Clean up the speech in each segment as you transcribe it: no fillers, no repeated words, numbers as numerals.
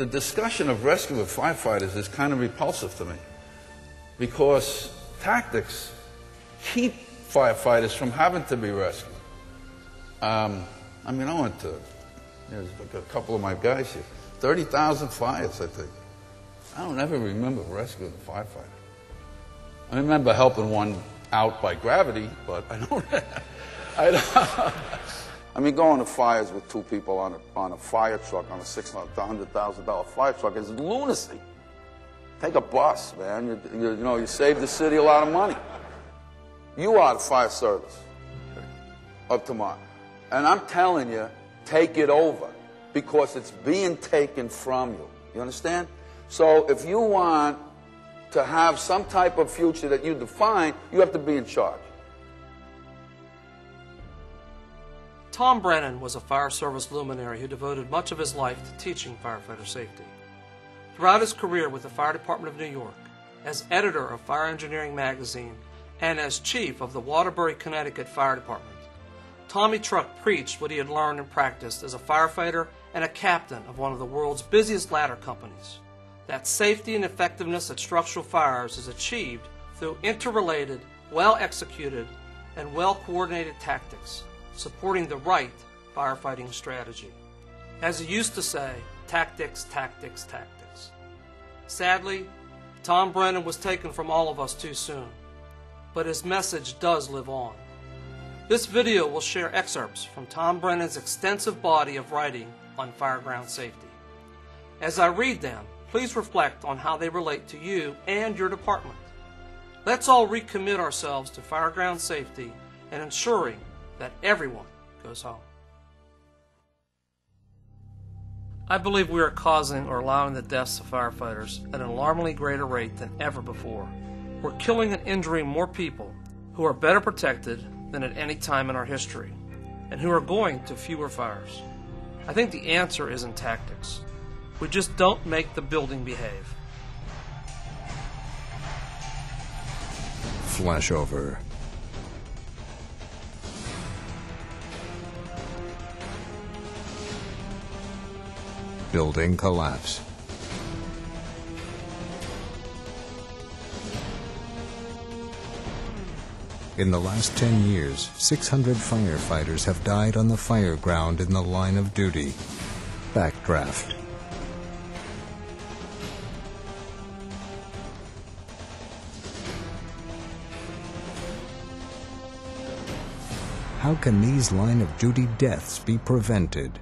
the discussion of rescue with firefighters is kind of repulsive to me, because tactics keep firefighters from having to be rescued. I mean, I went to, there's like a couple of my guys here, 30,000 fires, I think. I don't ever remember rescuing a firefighter. I remember helping one out by gravity, but I don't. I mean, going to fires with two people on a fire truck, on a $600,000 fire truck, is lunacy. Take a bus, man. You save the city a lot of money. You are the fire service of tomorrow. And I'm telling you, take it over, because it's being taken from you. You understand? So if you want to have some type of future that you define, you have to be in charge. Tom Brennan was a fire service luminary who devoted much of his life to teaching firefighter safety. Throughout his career with the Fire Department of New York, as editor of Fire Engineering magazine, and as chief of the Waterbury, Connecticut Fire Department, Tommy Truck preached what he had learned and practiced as a firefighter and a captain of one of the world's busiest ladder companies. That safety and effectiveness at structural fires is achieved through interrelated, well-executed, and well-coordinated tactics, supporting the right firefighting strategy. As he used to say, tactics, tactics, tactics. Sadly, Tom Brennan was taken from all of us too soon, but his message does live on. This video will share excerpts from Tom Brennan's extensive body of writing on fireground safety. As I read them, please reflect on how they relate to you and your department. Let's all recommit ourselves to fireground safety and ensuring that everyone goes home. I believe we are causing or allowing the deaths of firefighters at an alarmingly greater rate than ever before. We're killing and injuring more people who are better protected than at any time in our history, and who are going to fewer fires. I think the answer is in tactics. We just don't make the building behave. Flashover. Building collapse. In the last 10 years, 600 firefighters have died on the fire ground in the line of duty. Backdraft. How can these line of duty deaths be prevented?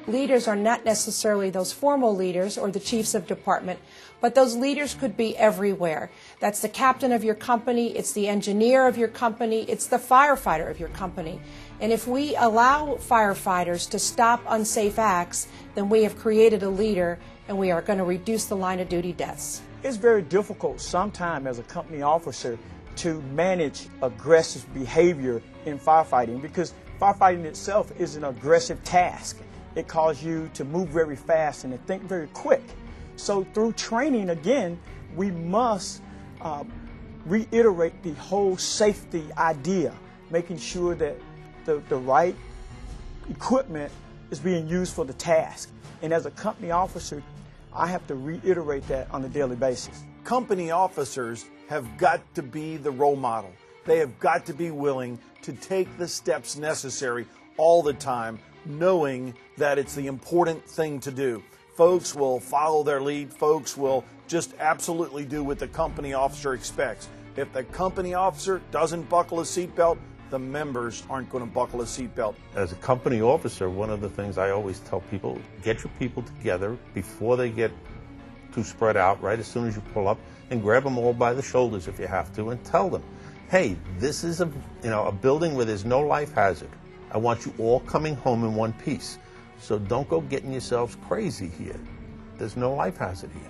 Leaders are not necessarily those formal leaders or the chiefs of department, but those leaders could be everywhere. That's the captain of your company, it's the engineer of your company, it's the firefighter of your company. And if we allow firefighters to stop unsafe acts, then we have created a leader and we are going to reduce the line of duty deaths. It's very difficult sometimes as a company officer to manage aggressive behavior in firefighting, because firefighting itself is an aggressive task. It calls you to move very fast and to think very quick. So through training, again, we must reiterate the whole safety idea, making sure that the right equipment is being used for the task. And as a company officer, I have to reiterate that on a daily basis. Company officers have got to be the role model. They have got to be willing to take the steps necessary all the time, knowing that it's the important thing to do. Folks will follow their lead. Folks will just absolutely do what the company officer expects. If the company officer doesn't buckle a seatbelt, the members aren't going to buckle a seatbelt. As a company officer, one of the things I always tell people, get your people together before they get too spread out, right as soon as you pull up, and grab them all by the shoulders if you have to, and tell them, hey, this is a building where there's no life hazard. I want you all coming home in one piece. So don't go getting yourselves crazy here. There's no life hazard here.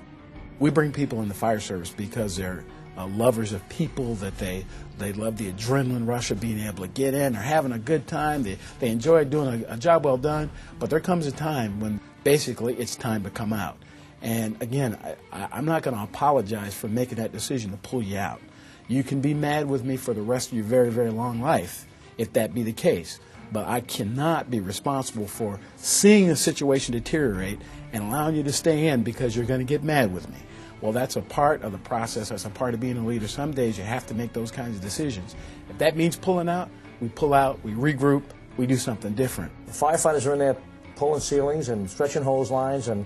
We bring people in the fire service because they're lovers of people, that they love the adrenaline rush of being able to get in. They're having a good time. They enjoy doing a job well done. But there comes a time when basically it's time to come out. And again, I'm not going to apologize for making that decision to pull you out. You can be mad with me for the rest of your very, very long life, if that be the case. But I cannot be responsible for seeing a situation deteriorate and allowing you to stay in because you're going to get mad with me. Well, that's a part of the process. That's a part of being a leader. Some days you have to make those kinds of decisions. If that means pulling out, we pull out, we regroup, we do something different. The firefighters are in there pulling ceilings and stretching hose lines and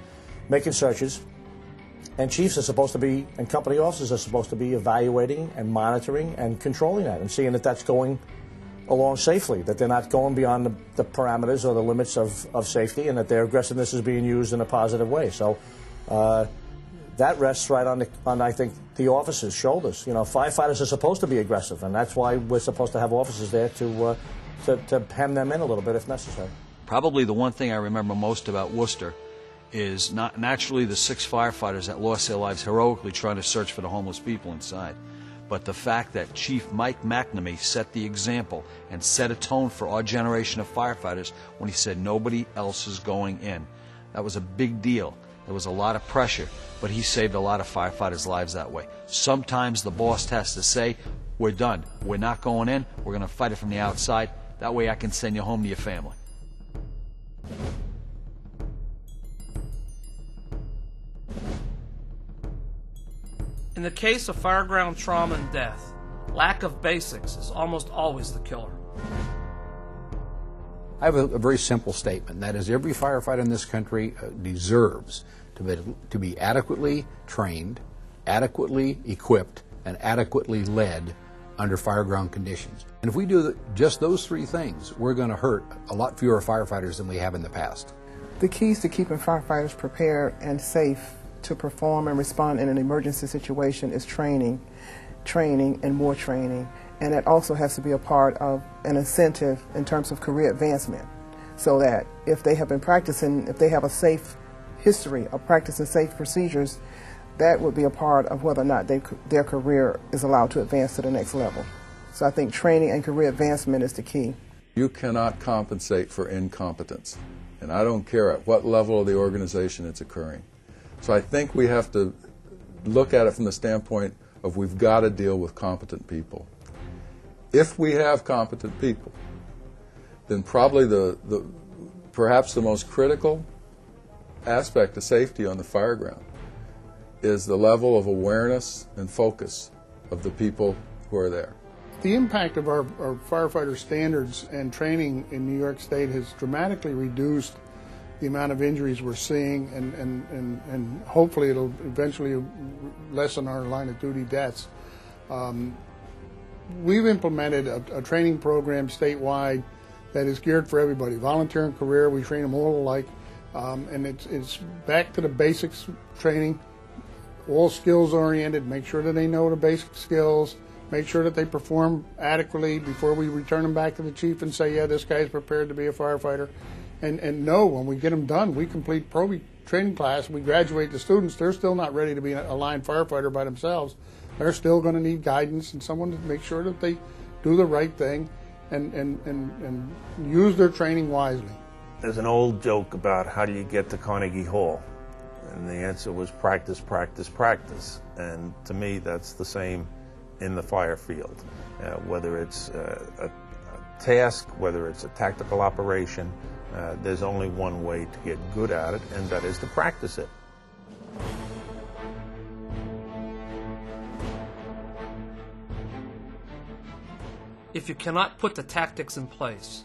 making searches. And chiefs are supposed to be, and company officers are supposed to be evaluating and monitoring and controlling that and seeing that that's going along safely, that they're not going beyond the parameters or the limits of safety, and that their aggressiveness is being used in a positive way. So that rests right on I think, the officers' shoulders. You know, firefighters are supposed to be aggressive, and that's why we're supposed to have officers there to hem them in a little bit if necessary. Probably the one thing I remember most about Worcester is not naturally the 6 firefighters that lost their lives heroically trying to search for the homeless people inside, but the fact that Chief Mike McNamee set the example and set a tone for our generation of firefighters when he said nobody else is going in. That was a big deal. There was a lot of pressure, but he saved a lot of firefighters' lives that way. Sometimes the boss has to say, we're done. We're not going in. We're going to fight it from the outside. That way I can send you home to your family. In the case of fireground trauma and death, lack of basics is almost always the killer. I have a very simple statement. That is, every firefighter in this country deserves to be adequately trained, adequately equipped, and adequately led under fireground conditions. And if we do just those 3 things, we're going to hurt a lot fewer firefighters than we have in the past. The keys to keeping firefighters prepared and safe to perform and respond in an emergency situation is training, and more training. And it also has to be a part of an incentive in terms of career advancement, so that if they have been practicing, if they have a safe history of practicing safe procedures, that would be a part of whether or not their career is allowed to advance to the next level. So I think training and career advancement is the key. You cannot compensate for incompetence, and I don't care at what level of the organization it's occurring. So I think we have to look at it from the standpoint of we've got to deal with competent people. If we have competent people, then probably perhaps the most critical aspect of safety on the fireground is the level of awareness and focus of the people who are there. The impact of our firefighter standards and training in New York State has dramatically reduced the amount of injuries we're seeing, and hopefully it'll eventually lessen our line of duty deaths. We've implemented a training program statewide that is geared for everybody, volunteer and career. We train them all alike, and it's back to the basics training, all skills oriented. Make sure that they know the basic skills, make sure that they perform adequately before we return them back to the chief and say, yeah, this guy's prepared to be a firefighter. And know when we get them done, we complete Proby training class, we graduate the students, they're still not ready to be a line firefighter by themselves. They're still going to need guidance and someone to make sure that they do the right thing and use their training wisely. There's an old joke about how do you get to Carnegie Hall, and the answer was practice, practice, practice. And to me, that's the same in the fire field. Whether it's a task, whether it's a tactical operation, there's only one way to get good at it, and that is to practice it. If you cannot put the tactics in place,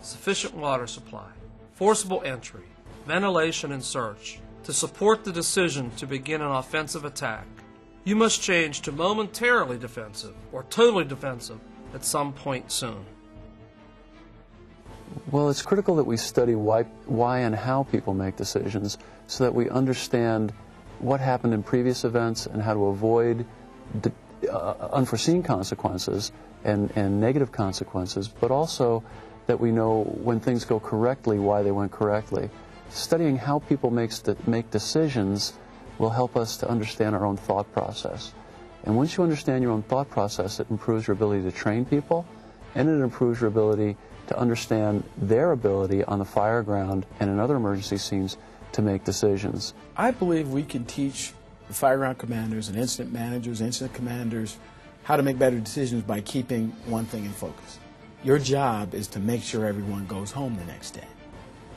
sufficient water supply, forcible entry, ventilation and search, to support the decision to begin an offensive attack, you must change to momentarily defensive or totally defensive at some point soon. Well, it's critical that we study why and how people make decisions so that we understand what happened in previous events and how to avoid unforeseen consequences and negative consequences, but also that we know when things go correctly, why they went correctly. Studying how people make decisions will help us to understand our own thought process. And once you understand your own thought process, it improves your ability to train people, and it improves your ability to understand their ability on the fire ground and in other emergency scenes to make decisions. I believe we can teach fireground commanders and incident managers, incident commanders, how to make better decisions by keeping one thing in focus. Your job is to make sure everyone goes home the next day.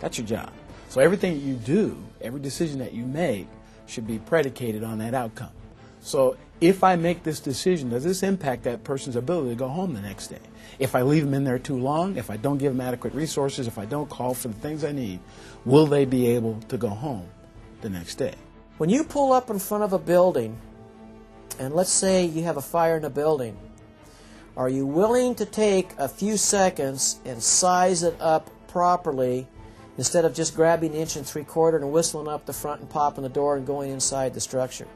That's your job. So everything that you do, every decision that you make, should be predicated on that outcome. So if I make this decision, does this impact that person's ability to go home the next day? If I leave them in there too long, if I don't give them adequate resources, if I don't call for the things I need, will they be able to go home the next day? When you pull up in front of a building, and let's say you have a fire in a building, are you willing to take a few seconds and size it up properly instead of just grabbing 1 3/4 and whistling up the front and popping the door and going inside the structure?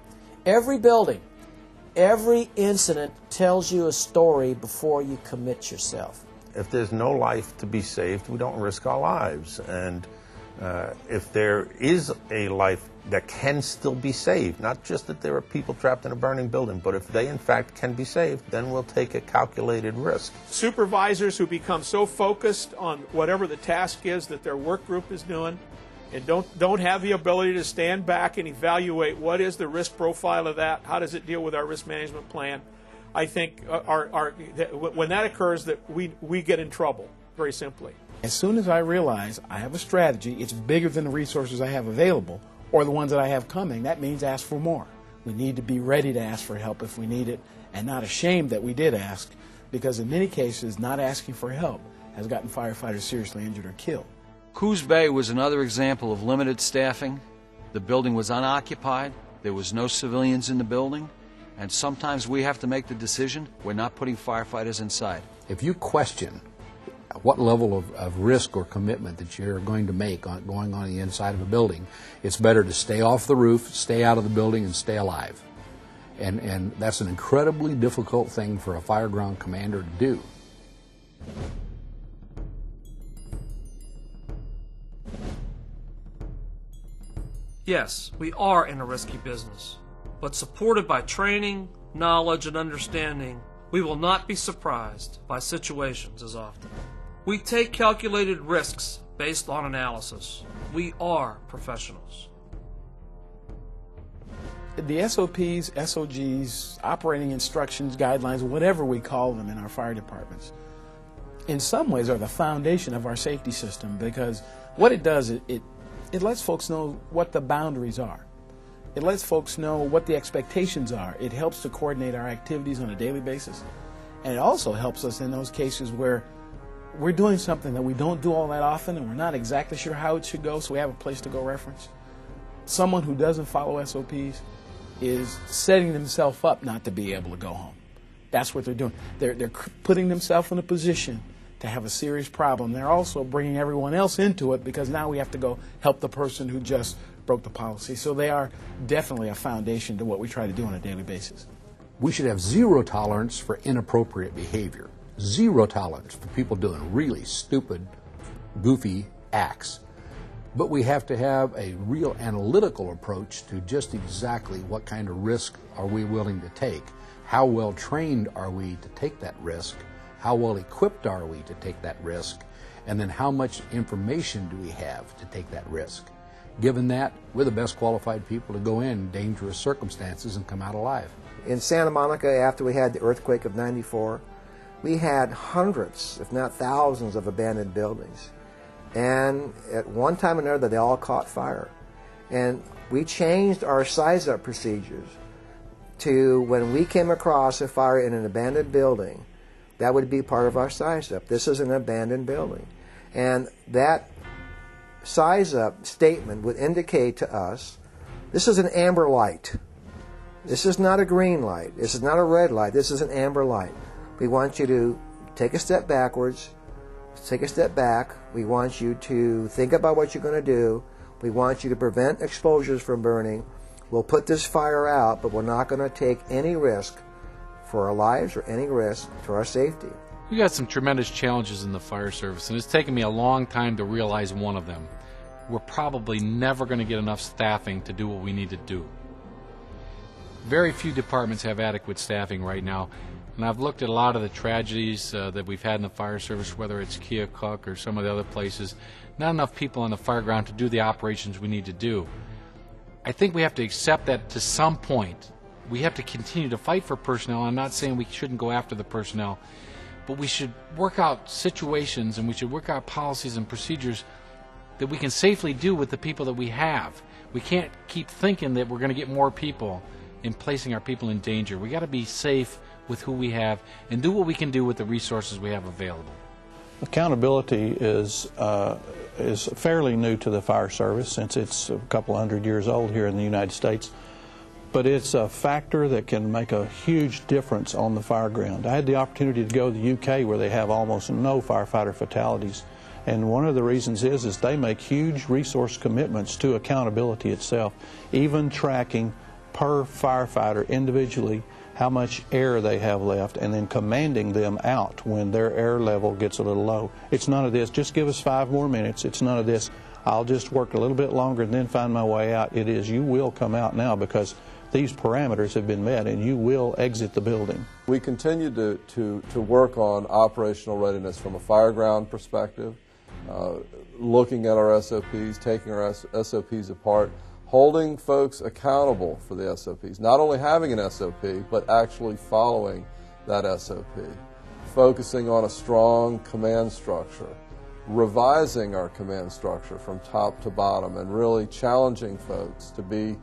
Every building, every incident tells you a story before you commit yourself. If there's no life to be saved, we don't risk our lives. And if there is a life that can still be saved, not just that there are people trapped in a burning building, but if they in fact can be saved, then we'll take a calculated risk. Supervisors who become so focused on whatever the task is that their work group is doing and don't have the ability to stand back and evaluate what is the risk profile of that, how does it deal with our risk management plan, I think when that occurs, that we get in trouble, very simply. As soon as I realize I have a strategy, it's bigger than the resources I have available or the ones that I have coming, that means ask for more. We need to be ready to ask for help if we need it and not ashamed that we did ask, because in many cases, not asking for help has gotten firefighters seriously injured or killed. Coos Bay was another example of limited staffing. The building was unoccupied, there was no civilians in the building, and sometimes we have to make the decision we're not putting firefighters inside. If you question what level of risk or commitment that you're going to make going on the inside of a building, it's better to stay off the roof, stay out of the building, and stay alive. And that's an incredibly difficult thing for a fire ground commander to do. Yes, we are in a risky business, but supported by training, knowledge, and understanding, we will not be surprised by situations as often. We take calculated risks based on analysis. We are professionals. The SOPs, SOGs, operating instructions, guidelines, whatever we call them in our fire departments, in some ways are the foundation of our safety system, because what it does, it lets folks know what the boundaries are. It lets folks know what the expectations are. It helps to coordinate our activities on a daily basis. And it also helps us in those cases where we're doing something that we don't do all that often and we're not exactly sure how it should go, so we have a place to go reference. Someone who doesn't follow SOPs is setting themselves up not to be able to go home. That's what they're doing. They're putting themselves in a position to have a serious problem. They're also bringing everyone else into it, because now we have to go help the person who just broke the policy. So they are definitely a foundation to what we try to do on a daily basis. We should have zero tolerance for inappropriate behavior. Zero tolerance for people doing really stupid, goofy acts. But we have to have a real analytical approach to just exactly what kind of risk are we willing to take. How well trained are we to take that risk? How well equipped are we to take that risk? And then how much information do we have to take that risk? Given that, we're the best qualified people to go in dangerous circumstances and come out alive. In Santa Monica, after we had the earthquake of '94, we had hundreds, if not thousands, of abandoned buildings. And at one time or another, they all caught fire. And we changed our size-up procedures to, when we came across a fire in an abandoned building, that would be part of our size-up. This is an abandoned building. And that size-up statement would indicate to us, this is an amber light. This is not a green light. This is not a red light. This is an amber light. We want you to take a step backwards, take a step back. We want you to think about what you're going to do. We want you to prevent exposures from burning. We'll put this fire out, but we're not going to take any risk for our lives or any risk to our safety. We got some tremendous challenges in the fire service, and it's taken me a long time to realize one of them. We're probably never going to get enough staffing to do what we need to do. Very few departments have adequate staffing right now. And I've looked at a lot of the tragedies that we've had in the fire service, whether it's Keokuk or some of the other places. Not enough people on the fire ground to do the operations we need to do. I think we have to accept that to some point We have to continue to fight for personnel. I'm not saying we shouldn't go after the personnel, but we should work out situations and we should work out policies and procedures that we can safely do with the people that we have. We can't keep thinking that we're going to get more people and placing our people in danger. We got to be safe with who we have and do what we can do with the resources we have available. Accountability is fairly new to the fire service since it's a couple hundred years old here in the United States. But it's a factor that can make a huge difference on the fire ground. I had the opportunity to go to the UK where they have almost no firefighter fatalities. And one of the reasons is they make huge resource commitments to accountability itself, even tracking per firefighter individually how much air they have left and then commanding them out when their air level gets a little low. It's none of this, just give us 5 more minutes. It's none of this, I'll just work a little bit longer and then find my way out. It is, you will come out now because these parameters have been met and you will exit the building. We continue to work on operational readiness from a fireground perspective, looking at our SOPs, taking our SOPs apart, holding folks accountable for the SOPs, not only having an SOP, but actually following that SOP, focusing on a strong command structure, revising our command structure from top to bottom, and really challenging folks to be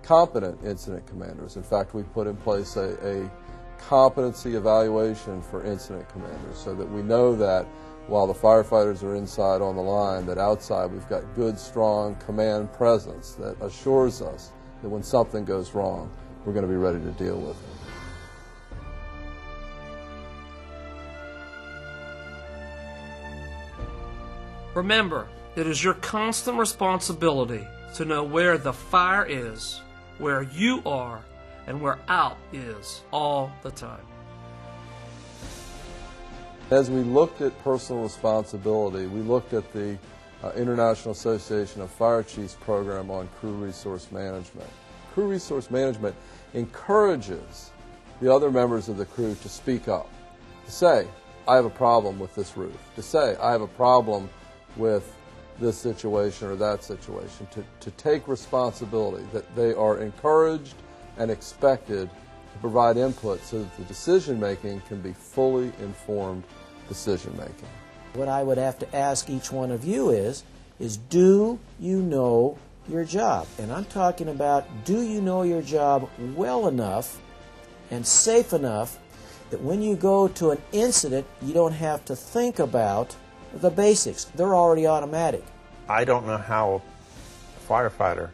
competent incident commanders. In fact, we put in place a competency evaluation for incident commanders so that we know that while the firefighters are inside on the line, that outside we've got good, strong command presence that assures us that when something goes wrong, we're going to be ready to deal with it. Remember, it is your constant responsibility to know where the fire is, where you are, and where out is all the time. As we looked at personal responsibility, we looked at the International Association of Fire Chiefs program on crew resource management. Crew resource management encourages the other members of the crew to speak up, to say, I have a problem with this roof, to say, I have a problem with this situation or that situation, to take responsibility, that they are encouraged and expected to provide input so that the decision-making can be fully informed decision-making. What I would have to ask each one of you is do you know your job? And I'm talking about, do you know your job well enough and safe enough that when you go to an incident, you don't have to think about the basics. They're already automatic. I don't know how a firefighter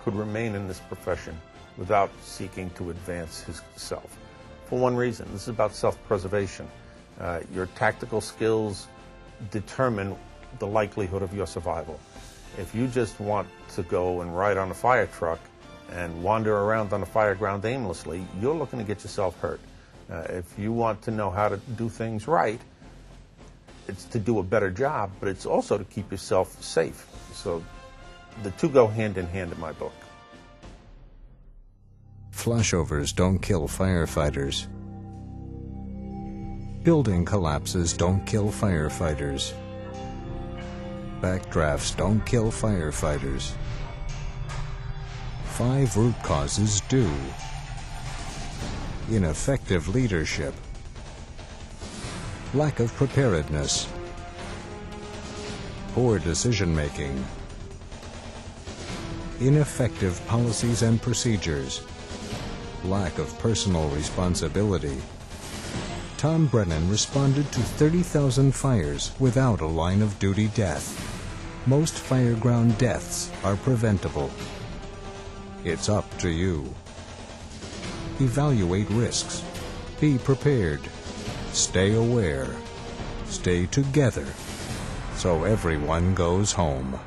could remain in this profession without seeking to advance himself. For one reason, this is about self-preservation. Your tactical skills determine the likelihood of your survival. If you just want to go and ride on a fire truck and wander around on a fire ground aimlessly, you're looking to get yourself hurt. If you want to know how to do things right, it's to do a better job, but it's also to keep yourself safe. So the two go hand in hand in my book. Flashovers don't kill firefighters. Building collapses don't kill firefighters. Backdrafts don't kill firefighters. 5 root causes do. Ineffective leadership. Lack of preparedness. Poor decision-making. Ineffective policies and procedures. Lack of personal responsibility. Tom Brennan responded to 30,000 fires without a line-of-duty death. Most fireground deaths are preventable. It's up to you. Evaluate risks. Be prepared. Stay aware. Stay together, so everyone goes home.